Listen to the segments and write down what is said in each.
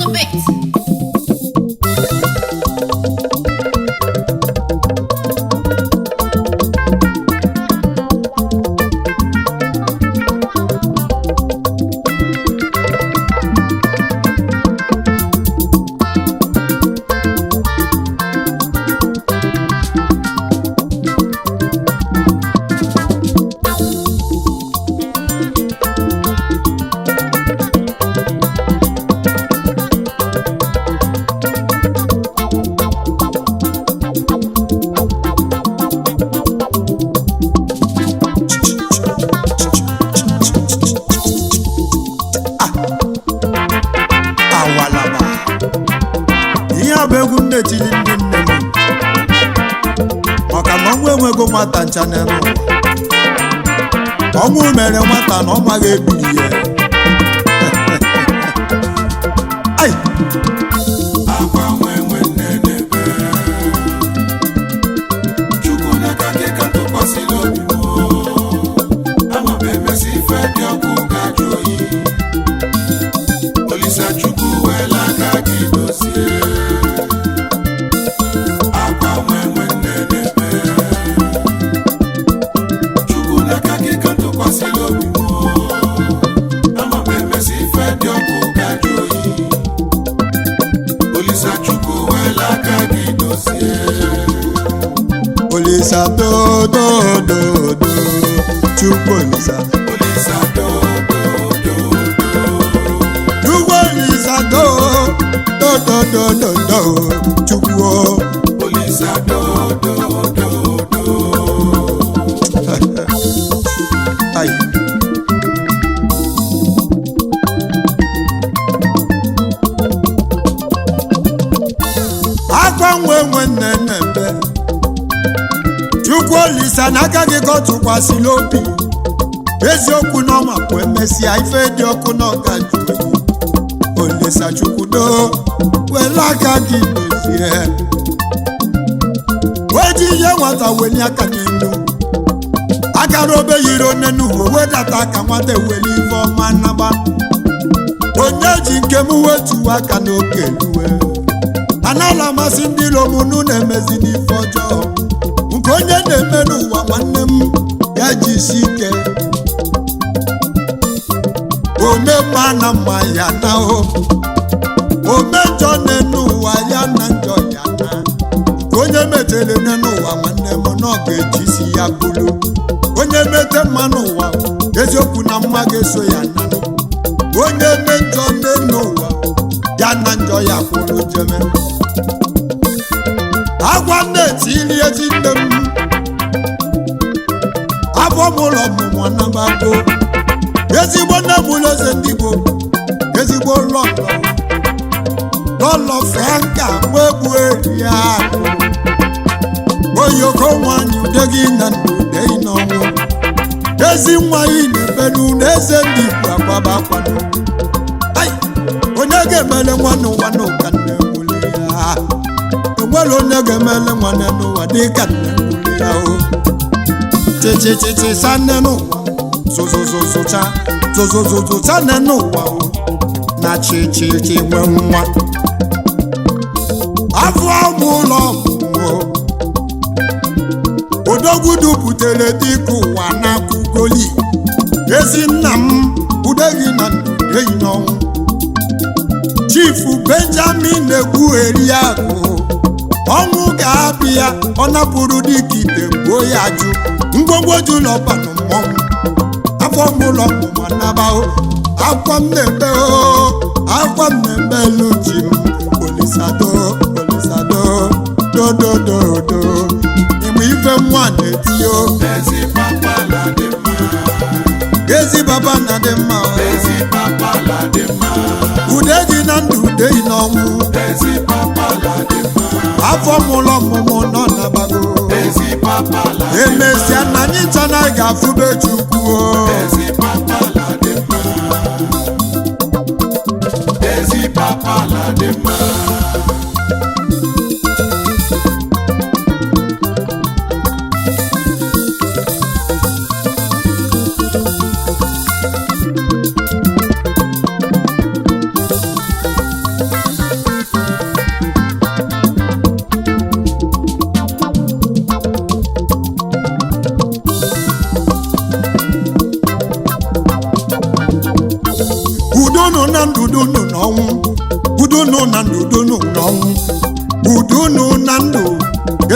the beat. Enwego nwata ncha n'elu ọnwụ mere nwata na ọ maghị ebili ya akwa nwe nne n'ebe chukwu n'aka gị ka tụkwasịrị obi ama m emesi ife dị ọkụ ga-ajụ oyi olisa chukwu wela aka gị dozie akwa nwe nne n'ebe chukwu n'aka gị ka tụkwasịrị obi ama m emesi ife dị ọkụ ga-ajụ oyi olisa chukwu wela aka gị dozie Olisa do do do do chukwu olisa olisa do do do do chukwu olisa do do do do do do chukwu olisa do do do do ay akwa nwe nne n'ebe chukwu olisa n'aka gị ka ọ tụkwasịrị obi eziokwu n'ọma kwa emesịa ife dị ọkụ n'ọgaju olisa chukwu do were aka gị dozie weji ihe nwata weli aka n'elu akara obe yiri onye n'uwe wedata aka nwata eweli ife ọma nnaba onye ji nke m wetu aka n'oke luwe anala amasị ndị romunu na-emezi n'ife ọjọọ nke onye na-eme n'ụwa nwanne m ya ji isi ike ome mma na mma ya na ome njọ n'ụwa ya na njọ ya na nke onye metere n'ụwa nwanne m na ọ ga-eji isi ya bụrụ onye mete mma n'ụwa eziokwu na mma ga-eso ya na onye me njọ n'ụwa ya na njọ ya kwụrụ jeme agwa na-etili ezi nne m afọ m ụlọ ọmụmụ anabago ezigbo nne m ụlọ eze ndị Igbo ezigbo lọlọ Franka gbegbu eri ahụ oyoko nwanyị ude gị na ndụ ude ị n'ọnwụ ezi nwa ị na-ebelu n'eze ndị Igbo agbaba akwado onye ga-emele nwanne ụwa n'ụka nne mụli ya enwere onye ga-emele nwanne n'ụwa dịka nne mụli ya o chichichichi sa nne n'ụwa zozozozocha nne n'ụwa o na chichichi nwe nwa afọ ọmụ ụlọ ọmụmụ odogwudu butere dịka ụwa na-akwụgoli ezi nna m ude gị na ndụ eyi n'ọnwụ Chifu Benjamin Egbueri akụ ọnwụ ga-abịa ọ napụrụ dịka ite gbuo ya ajụ ngwongwo julọbanụ mmọnwụ afọ mụlọ ọmụmụ anabahụ akwa m na-ebe akwa m na-ebe luji m olisado dodododo ịmụ ife nwa na-etio ezi papa la dị mma ezi baba na dị mma ezi papa la dị mma ude gị na ndụ ude gị n'ọnwụ ezi papa la dị mma afọ mụlọ ọmụmụ nọ nabago ezi papa la dị mma emesịa na anyị nchana ga-afụbe Chukwu ezi papa la dị mma ezi papa la dị mma udunu na ndụ udunu n'ọnwụ udunu na ndụ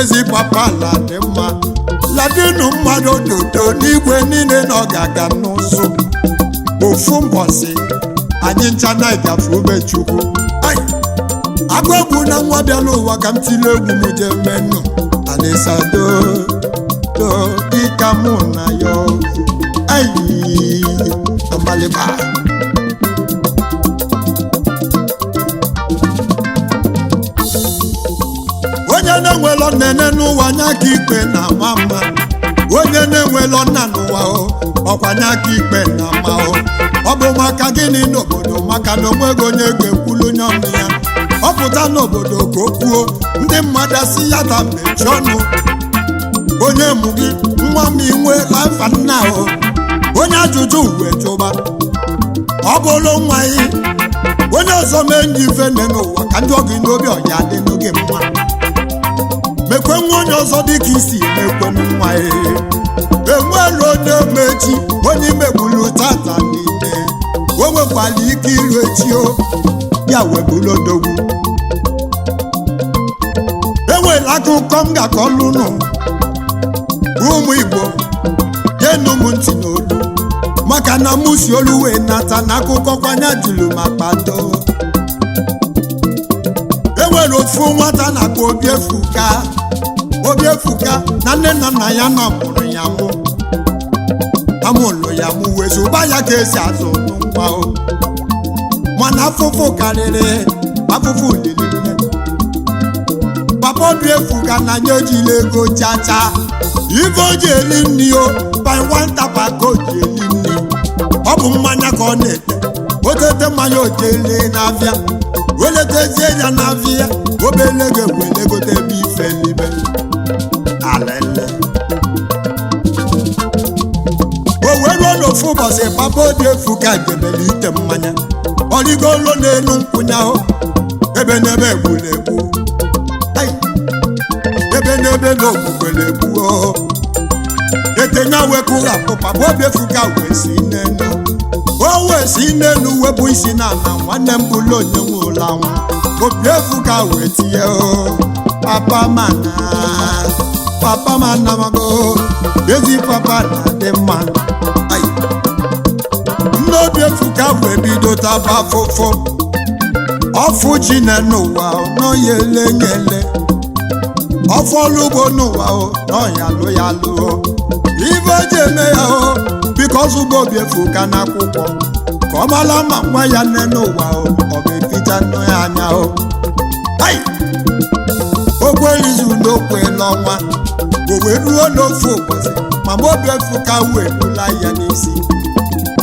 ezi papa ala dị mma ladinu mmadụ dodo n'igwe niile na ọ ga-aga n'ụzọ ofu mbọsị anyị ncha na ịgafe ube chukwu agụ egwu na nwa bịa n'ụwa ka m tile egwu m je menụ alisado do ịka mụ na yo ayi amaliba onye na-enwelọ nnene n'ụwa nya ka ikpe na ama mma onye na-enwelọ nna n'ụwa ọkwa nya ka ikpe na ama ọ bụ maka gịnị n'obodo maka na onweghị onye ga-ekwulu onye ọnụ ya ọ pụta n'obodo ka o kwuo ndị mmadụ asị ya ta mmechi ọnụ onye mụ gị nwa m inwe afa nna onye ajụjụ uwe jụba ọ bụrụ nwa gị onye ọzọ mee ndị ife nne n'ụwa ka ndị ọgị n'obi ọya dị n'oge mma mekwe nwa onye ọzọ dị ka isi mekwe nwa ya enwere onye mechi onye imegbulu tata niile o nwekwara ike iru echi ya webulu odogwu enwere akụkọ m ga-akọlụ nụ ụmụ Igbo genu m ntị n'olu maka na mụ si olu wee nata n'akụkọ kwanya julu ma kpado enwere ofu nwata na-akpọ Obiefuka na nne na nna ya nọ mụrụ ya mụ amụlụ ya mụ wee zụba ya ka esi azụ nwa mana afụfụ karịrị afụfụ lili nne papa Obiefuka na nye ojile ego chacha ife o ji eli nri by nwata paka o ji eli nri ọ bụ mmanya ka ọ na-ete otete mmanya o ji ele n'afịa weletezie ya n'afịa obele ga-ewelegote ebe ife libe alele o were n'ofu ụbọchị papa Obiefuka jebere ite mmanya ọrịgolo n'elu nkwụnyahụ ebe n'ebe egburegbu ebe n'ebe n'ogbugbere-egbu etenye wepụghapụ papa Obiefuka wee si n'elu o wee si n'elu wepụ isi n'ala nwanne m bụrụ onye nwe ụlọ anwụ Obiefuka wee tinye papa mana mago ezi papa na-adị mma nne Obiefuka wee bido taba afụfụ ọfụ ji n'ụwa n'ọya elenyele ọfụ ọlụgbo n'ụwa n'ọya ya lụọ ibe o ji eme ya bikọz ugbo Obiefuka n'akwụkwọ ka ọ mara ma nwa ya nne n'ụwa ọ ga-eficha nne ya anya okwelizu n'okwe n'ọnwa o wee ruo n'ofu ụbọchị mama Obiefuka wee bula ya n'isi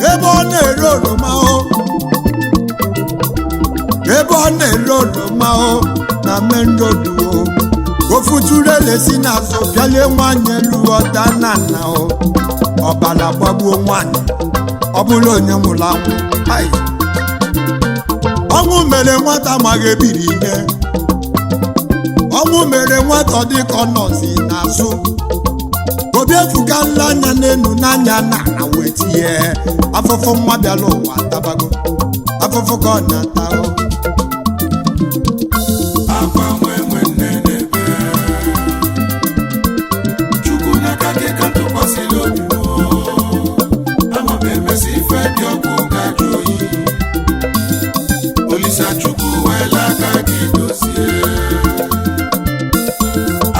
ebe ọ na-ere oroma na main road ofuturele si n'azụ bịalie nwanyị elu ọda na nna ọbara gbagbuo nwanyị ọ bụrụ onye nwụrụ anwụ ọnwụ mere nwata amaghị ebiri ihe ọnwụ mere nwata dịka ọ nọzi n'azụ Obiefuka nla anya n'elu n'anya na wee tinye afụfụ nwa bịara ụwa tabago afụfụ ka ọ na-ata Akwa nwe nne n'ebe Chukwu n'aka gị ka tụkwasịrị obi ama m emesi ife dị ọkụ ga-ajụ oyi Olisa Chukwu wela aka gị dozie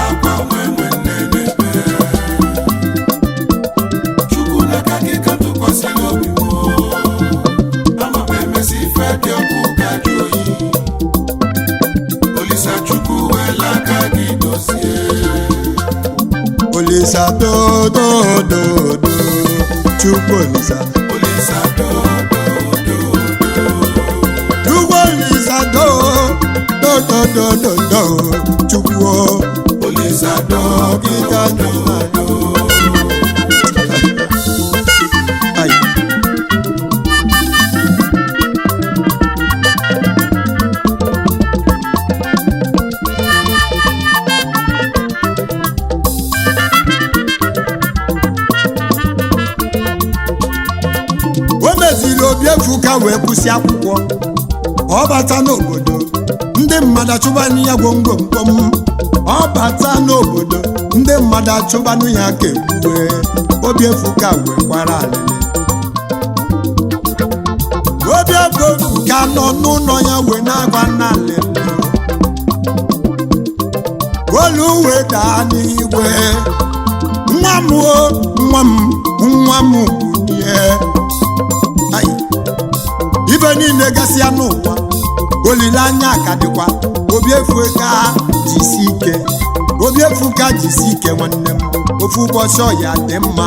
Akwa nwe nne n'ebe Chukwu n'aka gị ka tụkwasịrị obi ama m emesi ife dị ọkụ ga-ajụ oyi Olisa Chukwu wela aka gị dozie Olisa do Chukwu Olisa Chukwu Olisa do Chukwu Olisa do Kika do Obiefuka wee kwụsị akwụkwọ ọ bata n'obodo ndị mmadụ achụbanụ ya gwomgwomgwom ọ bata n'obodo ndị mmadụ achụbanụ ya ka ekwuwe obi efu ka wekwara alịlị obi efu ka nọ n'ụlọ ya wee na-agba nna alịlị olu uwe daa n'igwe nwa m bunye ife niile gasịa n'ụwa olileanya ka dịkwa obi efu ka jisi ike obi efu ka jisi ike nwanne m ofu ụbọchị ọya dị mma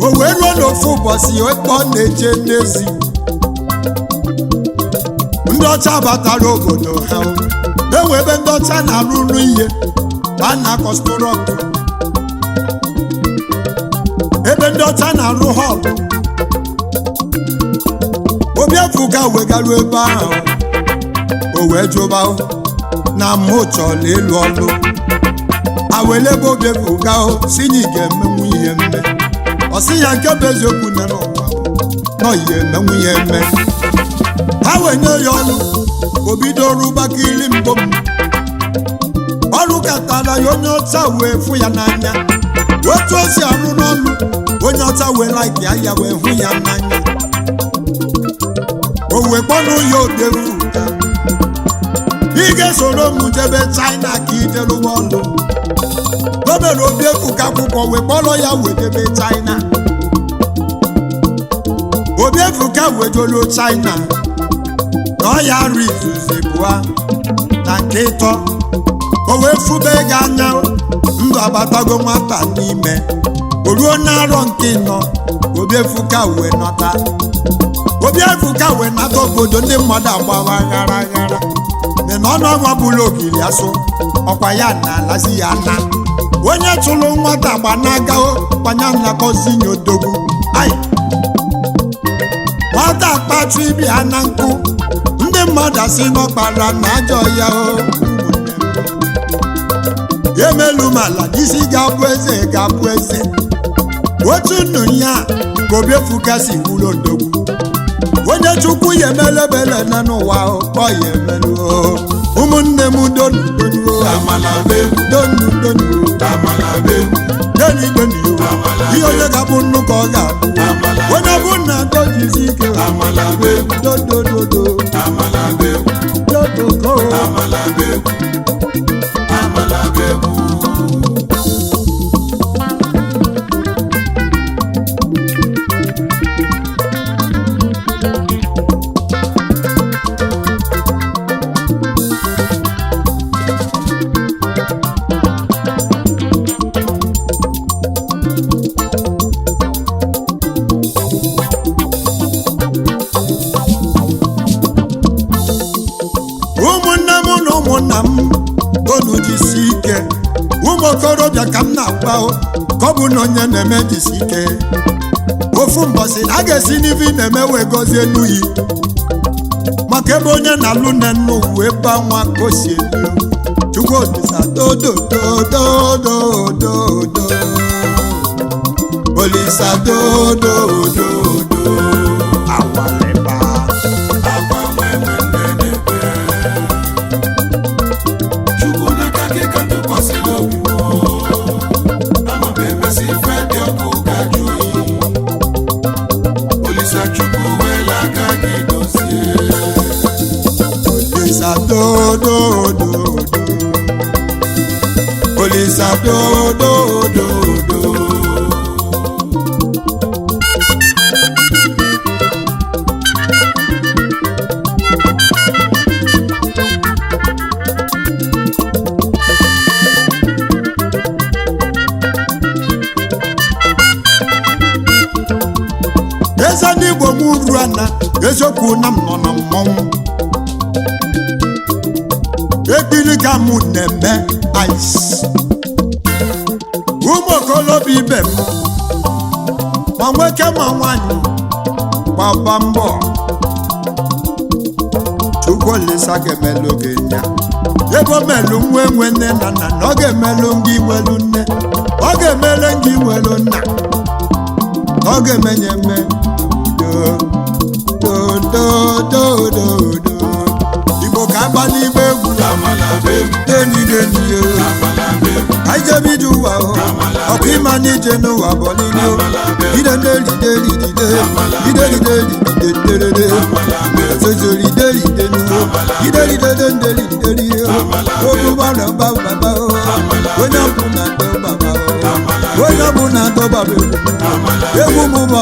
o wee ruo n'ofu ụbọchị ekpe ọ na-eje n'ezi ndị ọcha batara obodo ha enwe ebe ndị ọcha na-arụ ụlọ ihe a na-akọstụrụ ọkụ ebe ndị ọcha na-arụ họlụ obi efu ka wegaru ebe ahụ o wee jụba na mụ chọrọ ịlụ ọlụ awelebe obi efu ka si na ị ga-emenwu ihe mme ọ sị ya nke bụ eziokwu nọ n'ụwa nọ ihe emenwu ihe mme ha wenye ya ọlụ obidoro gbakili mbụ m ọrụ katara ya onye ọcha wee fụ ya n'anya otu o si arụ n'ọlụ onye ọcha wee like ya wee hụ ya n'anya o wee kpọrọ ya obi efu ka ị ga-esoro m jebe China ka ije rụwa ọlụ o mere obi efu ka akwụkwọ wee kpọrọ ya wee jebe China obi efu ka wee jolo China na ọ ya rụ izuzi bụa na nke ịtọ o wee fube gị anya ndụ abatago nwata n'ime o ruo n'arọ nke ịnọ obi efu ka wee nọta obi efu ka wee nata obodo ndị mmadụ agbawa aghara aghara na ọnụ ọnwa bụrụ ogiri asụ ọkwa ya na-alazi ya na onye chụrụ nwata gba n'agaho gbanya nnakọzi nyodogwu ai nwata akpatu ibia na nkụ ndị mmadụ asị n'ọkpara na ajọ ya emelu mala isi ga-abụ eze ga-abụ eze otu nnu ya ka obi efu kasị wuru odogwu onye chukwu ya emelebele na n'ụwa ọ ya emelu ụmụnne m donu ihe onye ga-abụ nnukwu ọ ga-abụ onye bụ nna dojizi ike dodododo ụmụnna m unu jisi ike ụmụ okorobịa ka m na-agba ka ọ bụ na onye na-eme jisi ike ofu mbọsị a ga-esi n'ife ị na-eme wee gozie n'uyi maka ebe onye na-alụ nne nna uwe ebe nwa ka o si elu chukwu olisa dodododododo olisa dodododo awaleba Olisa dodododo eze ndị Igbo m uru ana eziokwu na m nọ na mmọnwụ ekpili ka mụ na-eme ice ụmụ okolobịa ibe m ma nwoke ma nwanyị gbaba mbọ Chukwu Olisa ga-emelụ gị nya ebe o melụ nwa enwe nne na nna na ọ ga-emelụ ngị nwelu nne ọ ga-emele ngị nwelu nna na ọ ga-emenye mme do bụ ka agbali igbe egwu deni anyị jebe ije ụwa ọkụ ịma n'ije n'ụwa bụ niile ide onye ọbụla dọba egwu mụba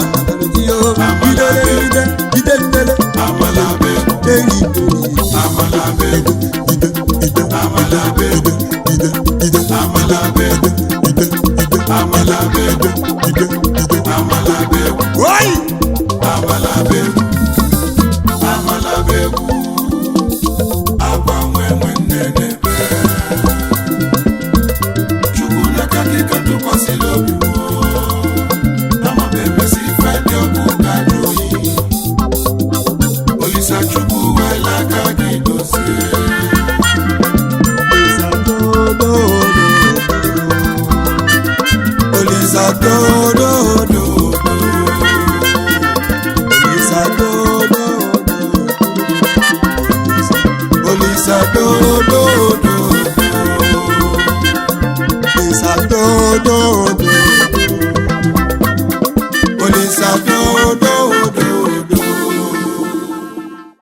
do